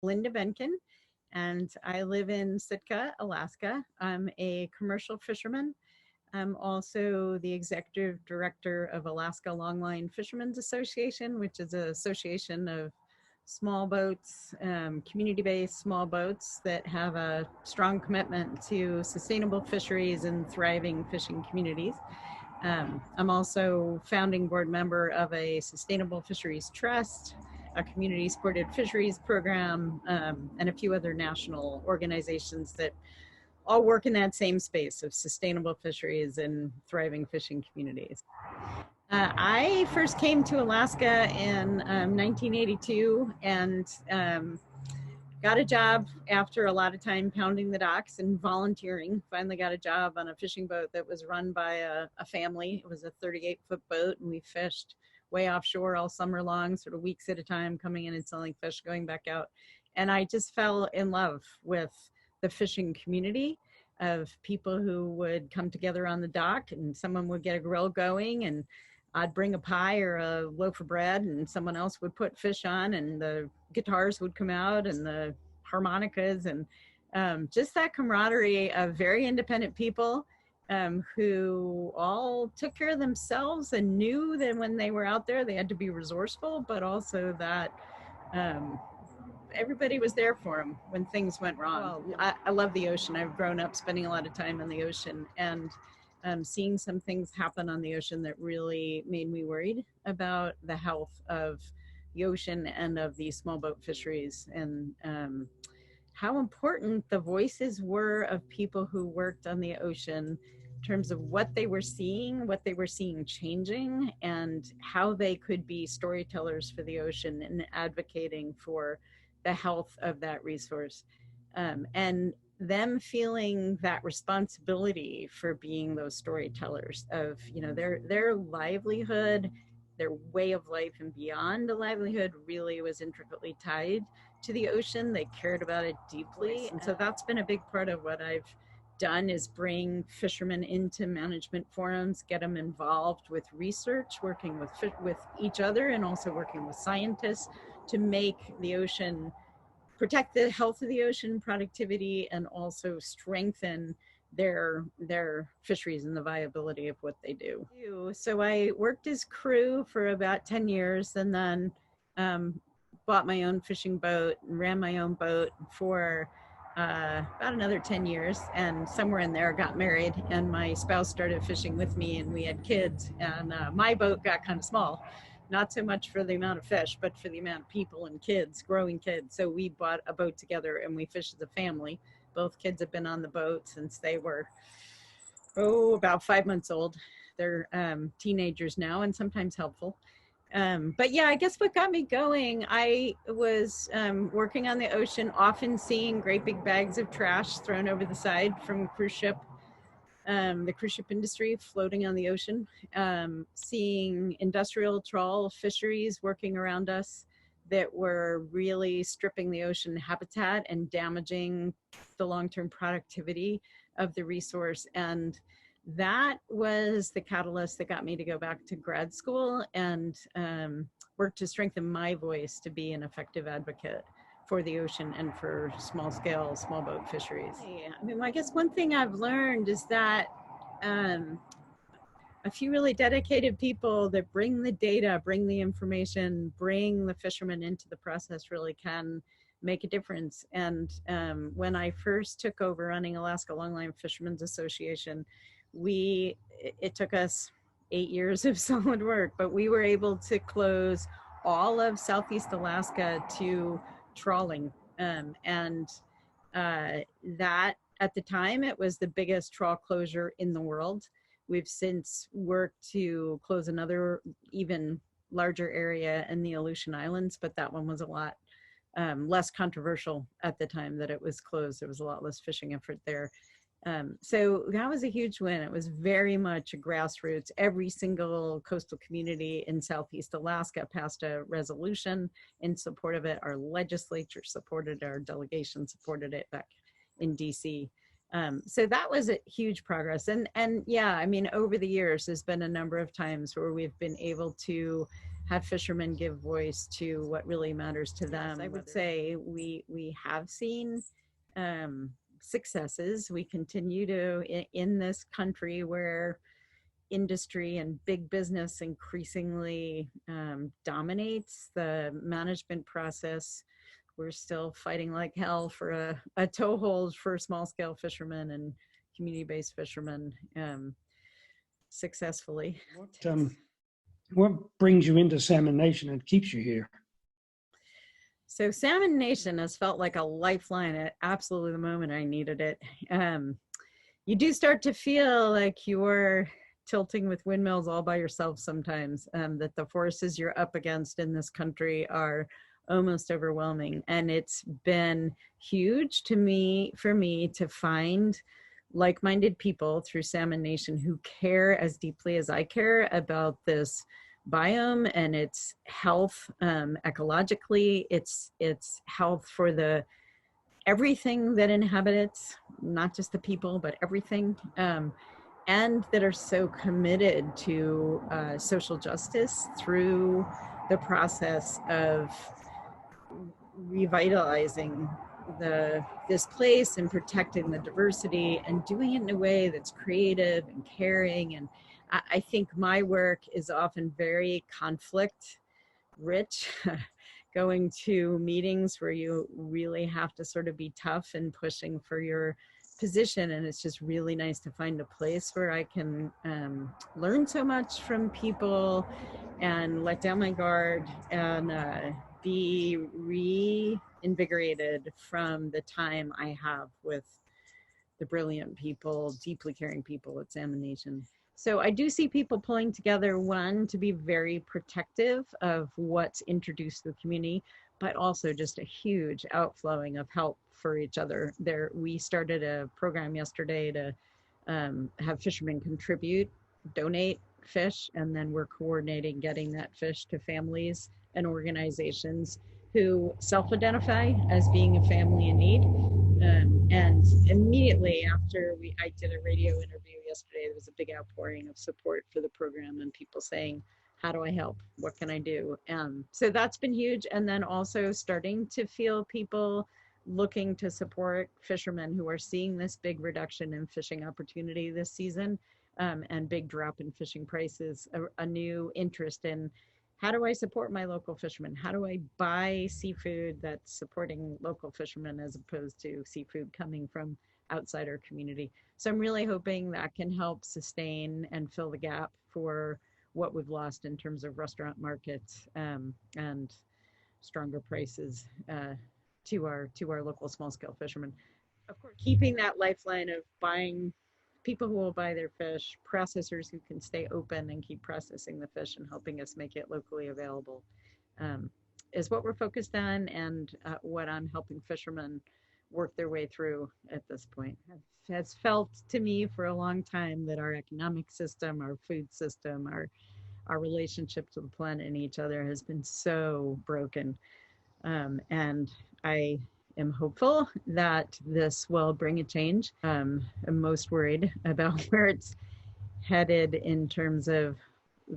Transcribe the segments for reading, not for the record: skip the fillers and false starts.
Linda Behnken, and I live in Sitka, Alaska. I'm a commercial fisherman. I'm also the executive director of Alaska Longline Fishermen's Association, which is an association of small boats, community-based small boats that have a strong commitment to sustainable fisheries and thriving fishing communities. I'm also founding board member of a sustainable fisheries trust, a community supported fisheries program, and a few other national organizations that all work in that same space of sustainable fisheries and thriving fishing communities. I first came to Alaska in 1982 and got a job after a lot of time pounding the docks and volunteering. Finally got a job on a fishing boat that was run by a family. It was a 38-foot boat, and we fished way offshore all summer long, sort of weeks at a time, coming in and selling fish, going back out. And I just fell in love with the fishing community of people who would come together on the dock, and someone would get a grill going, and I'd bring a pie or a loaf of bread, and someone else would put fish on, and the guitars would come out and the harmonicas, and just that camaraderie of very independent people who all took care of themselves and knew that when they were out there, they had to be resourceful, but also that um, everybody was there for them when things went wrong. Well, I love the ocean. I've grown up spending a lot of time in the ocean, and seeing some things happen on the ocean that really made me worried about the health of the ocean and of these small boat fisheries, and how important the voices were of people who worked on the ocean in terms of what they were seeing changing, and how they could be storytellers for the ocean and advocating for the health of that resource. And them feeling that responsibility for being those storytellers of, their livelihood, their way of life, and beyond a livelihood really was intricately tied to the ocean. They cared about it deeply. And so that's been a big part of what I've done, is bring fishermen into management forums, get them involved with research, working with each other, and also working with scientists to make the ocean, protect the health of the ocean, productivity, and also strengthen their fisheries and the viability of what they do. So I worked as crew for about 10 years, and then bought my own fishing boat and ran my own boat for about another 10 years, and somewhere in there got married, and my spouse started fishing with me, and we had kids, and my boat got kind of small, not so much for the amount of fish, but for the amount of people and kids, growing kids. So we bought a boat together, and we fished as a family. Both kids have been on the boat since they were, about 5 months old. They're teenagers now, and sometimes helpful. But yeah, I guess what got me going, I was working on the ocean, often seeing great big bags of trash thrown over the side from the cruise ship industry floating on the ocean, seeing industrial trawl fisheries working around us that were really stripping the ocean habitat and damaging the long-term productivity of the resource. And that was the catalyst that got me to go back to grad school and work to strengthen my voice to be an effective advocate for the ocean and for small boat fisheries. I mean, I guess one thing I've learned is that a few really dedicated people that bring the data, bring the information, bring the fishermen into the process really can make a difference. And when I first took over running Alaska Longline Fishermen's Association, it took us 8 years of solid work, but we were able to close all of Southeast Alaska to trawling. And that, at the time, it was the biggest trawl closure in the world. We've since worked to close another even larger area in the Aleutian Islands, but that one was a lot less controversial at the time that it was closed. There was a lot less fishing effort there. So that was a huge win. It was very much a grassroots. Every single coastal community in Southeast Alaska passed a resolution in support of it. Our legislature supported it. Our delegation supported it back in DC. So that was a huge progress. And yeah, I mean, over the years, there's been a number of times where we've been able to have fishermen give voice to what really matters to them. Yes, I would say we have seen successes. We continue to, in this country where industry and big business increasingly dominates the management process, we're still fighting like hell for a toehold for small scale fishermen and community-based fishermen successfully. What brings you into Salmon Nation and keeps you here? So Salmon Nation has felt like a lifeline at absolutely the moment I needed it. You do start to feel like you're tilting with windmills all by yourself sometimes, that the forces you're up against in this country are almost overwhelming. And it's been huge for me to find like-minded people through Salmon Nation who care as deeply as I care about this biome and its health ecologically, its health for the everything that inhabits, not just the people, but everything, and that are so committed to social justice through the process of revitalizing this place and protecting the diversity and doing it in a way that's creative and caring. And I think my work is often very conflict rich, going to meetings where you really have to sort of be tough and pushing for your position. And it's just really nice to find a place where I can learn so much from people and let down my guard and be reinvigorated from the time I have with the brilliant people, deeply caring people at Salmon Nation. So I do see people pulling together, one, to be very protective of what's introduced to the community, but also just a huge outflowing of help for each other. We started a program yesterday to have fishermen donate fish, and then we're coordinating getting that fish to families and organizations who self-identify as being a family in need. And immediately after I did a radio interview yesterday, there was a big outpouring of support for the program and people saying, how do I help? What can I do? So that's been huge. And then also starting to feel people looking to support fishermen who are seeing this big reduction in fishing opportunity this season, and big drop in fishing prices, a new interest in how do I support my local fishermen? How do I buy seafood that's supporting local fishermen as opposed to seafood coming from outside our community? So I'm really hoping that can help sustain and fill the gap for what we've lost in terms of restaurant markets and stronger prices to our local small scale fishermen. Of course, keeping that lifeline of buying people who will buy their fish, processors who can stay open and keep processing the fish and helping us make it locally available, is what we're focused on, and what I'm helping fishermen work their way through at this point. It has felt to me for a long time that our economic system, our food system, our relationship to the planet and each other has been so broken. And I am hopeful that this will bring a change. I'm most worried about where it's headed in terms of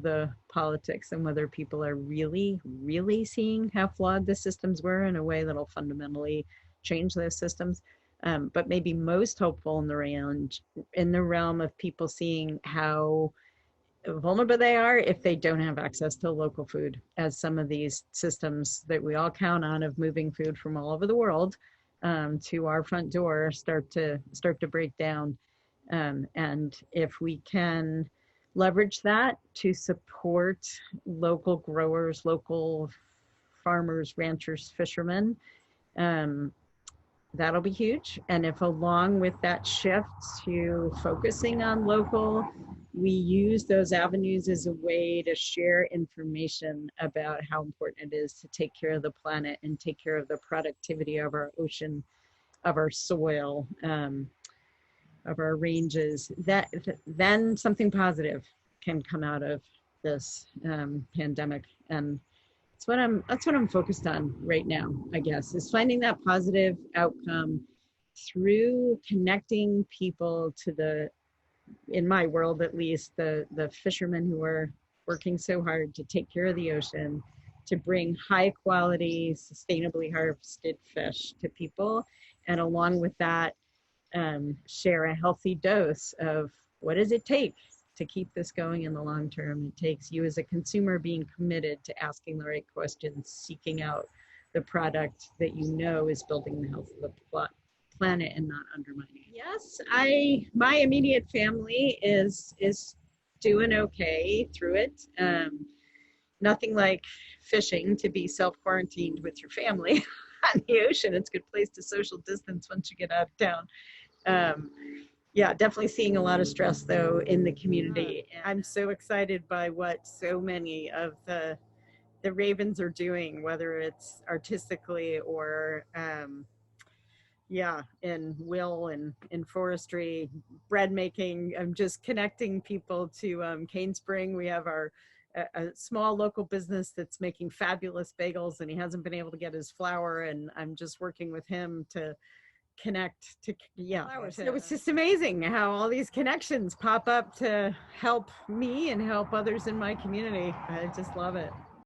the politics and whether people are really, really seeing how flawed the systems were in a way that'll fundamentally change those systems. But maybe most hopeful in the realm of people seeing how vulnerable they are if they don't have access to local food, as some of these systems that we all count on of moving food from all over the world to our front door start to break down. And if we can leverage that to support local growers, local farmers, ranchers, fishermen, that'll be huge. And if along with that shift to focusing on local, we use those avenues as a way to share information about how important it is to take care of the planet and take care of the productivity of our ocean, of our soil, of our ranges, then something positive can come out of this pandemic. And that's what I'm focused on right now, I guess, is finding that positive outcome through connecting people to in my world at least, the fishermen who are working so hard to take care of the ocean, to bring high quality, sustainably harvested fish to people. And along with that, share a healthy dose of what does it take to keep this going in the long term. It takes you as a consumer being committed to asking the right questions, seeking out the product that you know is building the health of the planet and not undermining it. Yes, my immediate family is doing okay through it. Nothing like fishing to be self-quarantined with your family on the ocean. It's a good place to social distance once you get out of town. Um, yeah, definitely seeing a lot of stress though in the community. I'm so excited by what so many of the Ravens are doing, whether it's artistically or yeah, in will and in forestry, bread making. I'm just connecting people to Cane Spring. We have a small local business that's making fabulous bagels, and he hasn't been able to get his flour, and I'm just working with him to connect to flowers. It was just amazing how all these connections pop up to help me and help others in my community. I just love it.